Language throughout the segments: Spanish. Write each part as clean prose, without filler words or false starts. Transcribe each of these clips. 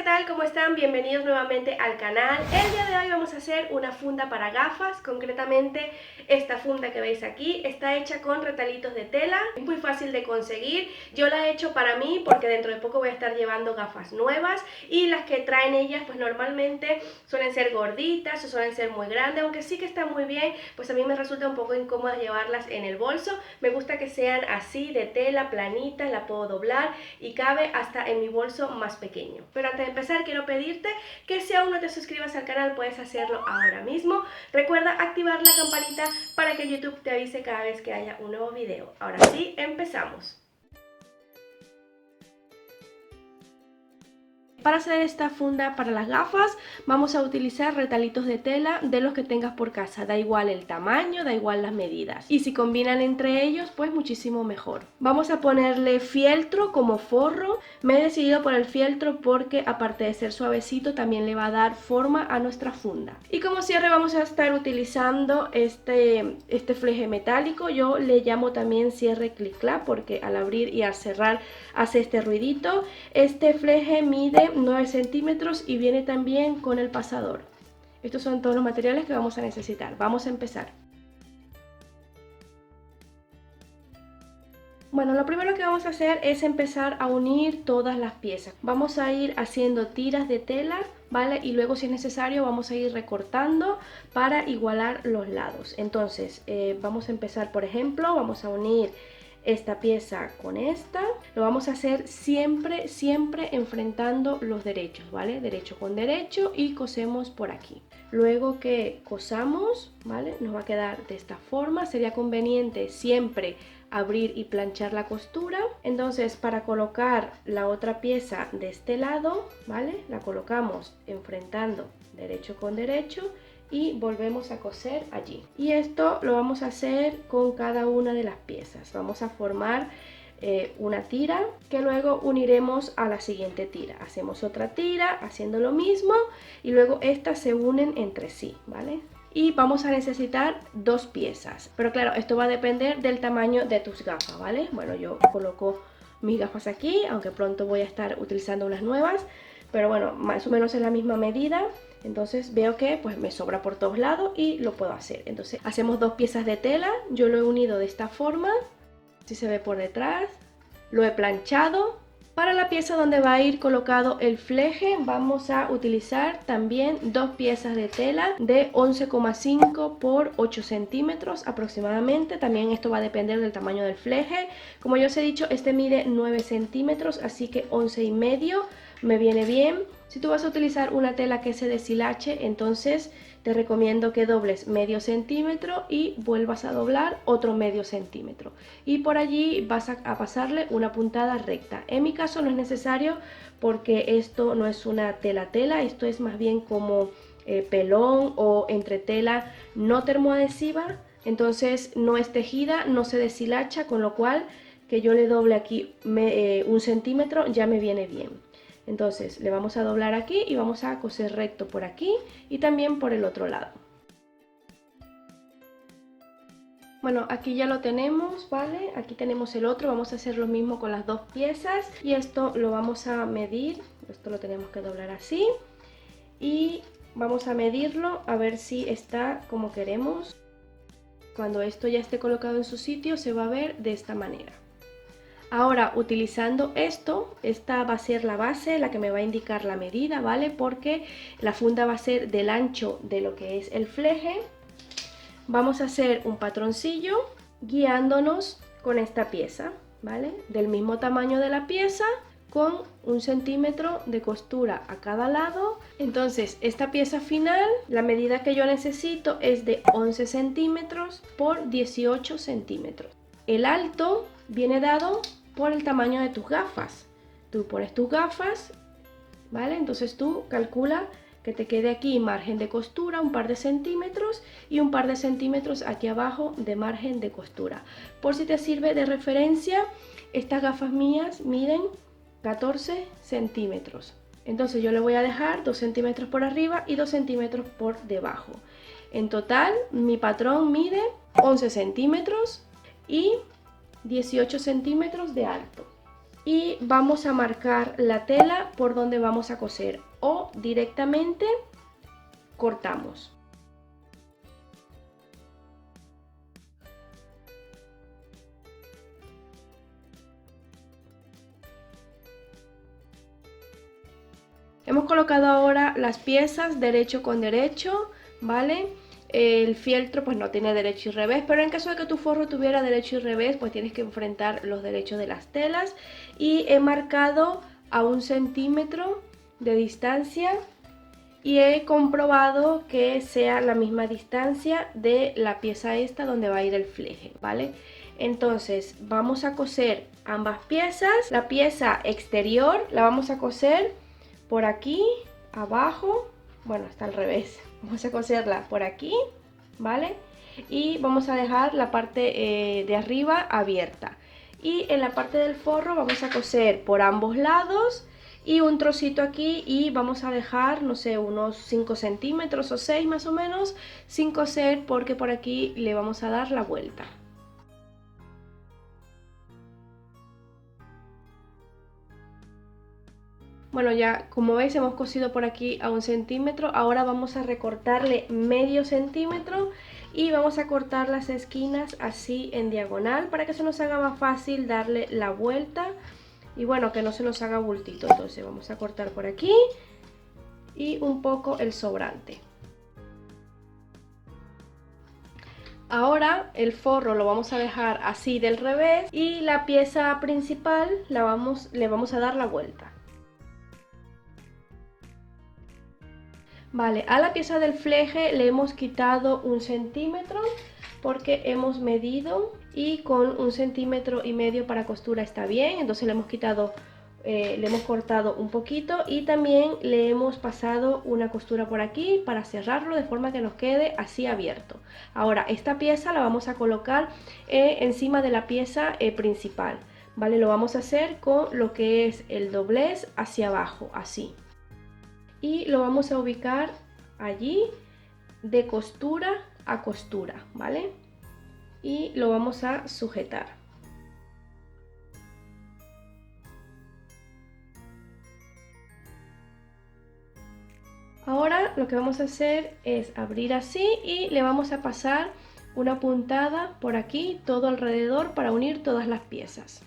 ¿qué tal? ¿Cómo están? Bienvenidos nuevamente al canal. El día de hoy vamos a hacer una funda para gafas. Concretamente esta funda que veis aquí está hecha con retalitos de tela. Es muy fácil de conseguir. Yo la he hecho para mí porque dentro de poco voy a estar llevando gafas nuevas, y las que traen ellas pues normalmente suelen ser gorditas o suelen ser muy grandes, aunque sí que están muy bien, pues a mí me resulta un poco incómoda llevarlas en el bolso. Me gusta que sean así de tela, planitas, la puedo doblar y cabe hasta en mi bolso más pequeño. Pero antes de empezar quiero pedirte que si aún no te suscribas al canal puedes hacerlo ahora mismo. Recuerda activar la campanita para que YouTube te avise cada vez que haya un nuevo video. Ahora sí, empezamos. Para hacer esta funda para las gafas vamos a utilizar retalitos de tela de los que tengas por casa, da igual el tamaño, da igual las medidas, y si combinan entre ellos pues muchísimo mejor. Vamos a ponerle fieltro como forro. Me he decidido por el fieltro porque aparte de ser suavecito también le va a dar forma a nuestra funda. Y como cierre vamos a estar utilizando este fleje metálico. Yo le llamo también cierre clic clac porque al abrir y al cerrar hace este ruidito. Este fleje mide 9 centímetros y viene también con el pasador. Estos son todos los materiales que vamos a necesitar. Vamos a empezar. Bueno, lo primero que vamos a hacer es empezar a unir todas las piezas. Vamos a ir haciendo tiras de tela, ¿vale? Y luego, si es necesario, vamos a ir recortando para igualar los lados. Entonces, vamos a empezar, por ejemplo, vamos a unir esta pieza con esta. Lo vamos a hacer siempre enfrentando los derechos, ¿vale? Derecho con derecho, y cosemos por aquí. Luego que cosamos, ¿vale? Nos va a quedar de esta forma. Sería conveniente siempre abrir y planchar la costura. Entonces, para colocar la otra pieza de este lado, ¿vale? La colocamos enfrentando derecho con derecho y volvemos a coser allí. Y esto lo vamos a hacer con cada una de las piezas. Vamos a formar una tira que luego uniremos a la siguiente tira. Hacemos otra tira haciendo lo mismo y luego estas se unen entre sí, ¿vale? Y vamos a necesitar dos piezas, pero claro, esto va a depender del tamaño de tus gafas, ¿vale? Bueno, yo coloco mis gafas aquí, aunque pronto voy a estar utilizando unas nuevas, pero bueno, más o menos es la misma medida. Entonces veo que pues me sobra por todos lados y lo puedo hacer. Entonces hacemos dos piezas de tela. Yo lo he unido de esta forma, si se ve por detrás, lo he planchado. Para la pieza donde va a ir colocado el fleje vamos a utilizar también dos piezas de tela de 11,5 por 8 centímetros aproximadamente. También esto va a depender del tamaño del fleje. Como ya os he dicho, este mide 9 centímetros, así que 11,5 me viene bien. Si tú vas a utilizar una tela que se deshilache, entonces te recomiendo que dobles medio centímetro y vuelvas a doblar otro medio centímetro. Y por allí vas a pasarle una puntada recta. En mi caso no es necesario porque esto no es una tela, esto es más bien como pelón o entretela no termoadhesiva. Entonces no es tejida, no se deshilacha, con lo cual que yo le doble aquí un centímetro ya me viene bien. Entonces le vamos a doblar aquí y vamos a coser recto por aquí y también por el otro lado. Bueno, aquí ya lo tenemos, ¿vale? Aquí tenemos el otro. Vamos a hacer lo mismo con las dos piezas y esto lo vamos a medir. Esto lo tenemos que doblar así y vamos a medirlo a ver si está como queremos. Cuando esto ya esté colocado en su sitio se va a ver de esta manera. Ahora, utilizando esto, esta va a ser la base, la que me va a indicar la medida, ¿vale? Porque la funda va a ser del ancho de lo que es el fleje. Vamos a hacer un patroncillo guiándonos con esta pieza, ¿vale? Del mismo tamaño de la pieza, con 1 centímetro de costura a cada lado. Entonces, esta pieza final, la medida que yo necesito es de 11 centímetros por 18 centímetros. El alto viene dado por el tamaño de tus gafas. Tú pones tus gafas, ¿vale? Entonces tú calcula que te quede aquí margen de costura un par de centímetros y un par de centímetros aquí abajo de margen de costura. Por si te sirve de referencia, estas gafas mías miden 14 centímetros. Entonces yo le voy a dejar 2 centímetros por arriba y 2 centímetros por debajo. En total mi patrón mide 11 centímetros y 18 centímetros de alto. y vamos a marcar la tela por donde vamos a coser o directamente cortamos. Hemos colocado ahora las piezas derecho con derecho, ¿vale? El fieltro pues no tiene derecho y revés, pero en caso de que tu forro tuviera derecho y revés, pues tienes que enfrentar los derechos de las telas. Y he marcado a 1 centímetro de distancia y he comprobado que sea la misma distancia de la pieza esta donde va a ir el fleje, ¿vale? Entonces vamos a coser ambas piezas. La pieza exterior la vamos a coser por aquí, abajo, bueno, está al revés. Vamos a coserla por aquí, ¿vale? Y vamos a dejar la parte de arriba abierta. Y en la parte del forro vamos a coser por ambos lados y un trocito aquí y vamos a dejar, no sé, unos 5 centímetros o 6 más o menos sin coser porque por aquí le vamos a dar la vuelta. Bueno, ya como veis hemos cosido por aquí a 1 centímetro, ahora vamos a recortarle medio centímetro y vamos a cortar las esquinas así en diagonal para que se nos haga más fácil darle la vuelta y bueno, que no se nos haga bultito. Entonces vamos a cortar por aquí y un poco el sobrante. Ahora el forro lo vamos a dejar así del revés y la pieza principal le vamos a dar la vuelta. Vale, a la pieza del fleje le hemos quitado 1 centímetro porque hemos medido y con 1,5 centímetros para costura está bien. Entonces le hemos quitado, le hemos cortado un poquito y también le hemos pasado una costura por aquí para cerrarlo de forma que nos quede así abierto. Ahora esta pieza la vamos a colocar encima de la pieza principal, ¿vale? Lo vamos a hacer con lo que es el doblez hacia abajo, así. Y lo vamos a ubicar allí de costura a costura, ¿vale? Y lo vamos a sujetar. Ahora lo que vamos a hacer es abrir así y le vamos a pasar una puntada por aquí todo alrededor para unir todas las piezas.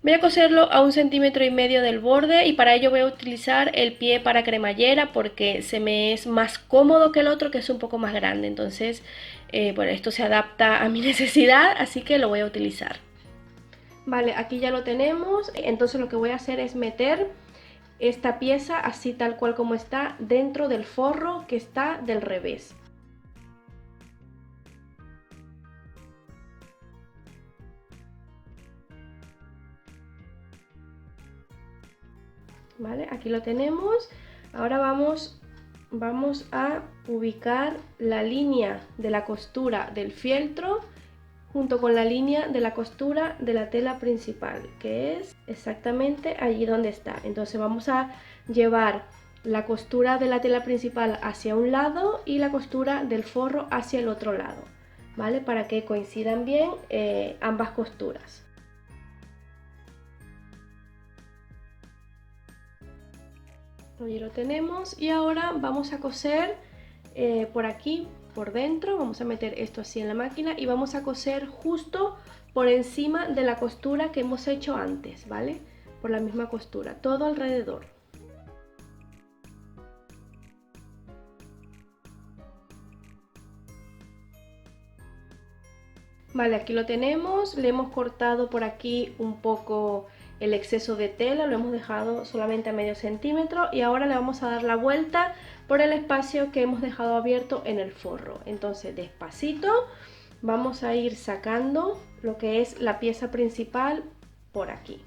Voy a coserlo a 1,5 centímetros del borde y para ello voy a utilizar el pie para cremallera porque se me es más cómodo que el otro, que es un poco más grande. Entonces, bueno, esto se adapta a mi necesidad, así que lo voy a utilizar. Vale, aquí ya lo tenemos. Entonces lo que voy a hacer es meter esta pieza así tal cual como está dentro del forro que está del revés. Vale, aquí lo tenemos. Ahora vamos a ubicar la línea de la costura del fieltro junto con la línea de la costura de la tela principal, que es exactamente allí donde está. Entonces vamos a llevar la costura de la tela principal hacia un lado y la costura del forro hacia el otro lado, ¿vale? Para que coincidan bien ambas costuras. Ahí lo tenemos y ahora vamos a coser por aquí, por dentro. Vamos a meter esto así en la máquina y vamos a coser justo por encima de la costura que hemos hecho antes, ¿vale? Por la misma costura, todo alrededor. Vale, aquí lo tenemos, le hemos cortado por aquí un poco el exceso de tela, lo hemos dejado solamente a medio centímetro y ahora le vamos a dar la vuelta por el espacio que hemos dejado abierto en el forro. Entonces despacito vamos a ir sacando lo que es la pieza principal por aquí.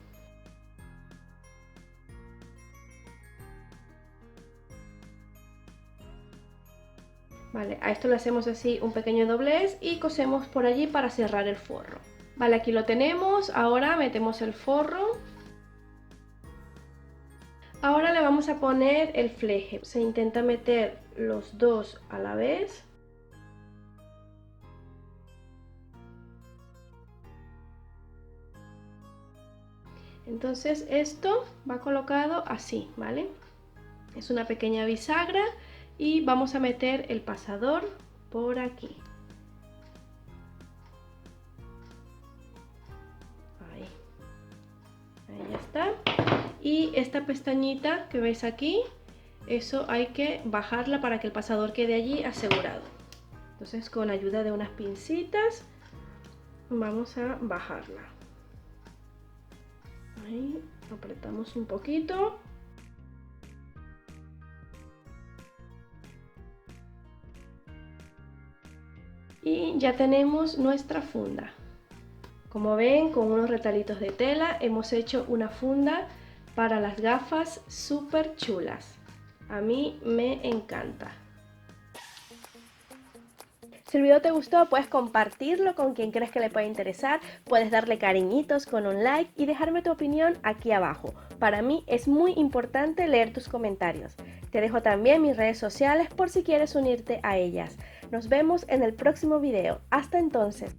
Vale, a esto le hacemos así un pequeño doblez y cosemos por allí para cerrar el forro. Vale, aquí lo tenemos, ahora metemos el forro. Ahora le vamos a poner el fleje. Se intenta meter los dos a la vez. Entonces esto va colocado así, ¿vale? Es una pequeña bisagra y vamos a meter el pasador por aquí. Ahí ya está. Y esta pestañita que veis aquí, eso hay que bajarla para que el pasador quede allí asegurado. Entonces con ayuda de unas pincitas vamos a bajarla. Ahí apretamos un poquito. Y ya tenemos nuestra funda. Como ven, con unos retalitos de tela hemos hecho una funda para las gafas súper chulas. A mí me encanta. Si el video te gustó, puedes compartirlo con quien crees que le pueda interesar, puedes darle cariñitos con un like y dejarme tu opinión aquí abajo. Para mí es muy importante leer tus comentarios. Te dejo también mis redes sociales por si quieres unirte a ellas. Nos vemos en el próximo video. Hasta entonces.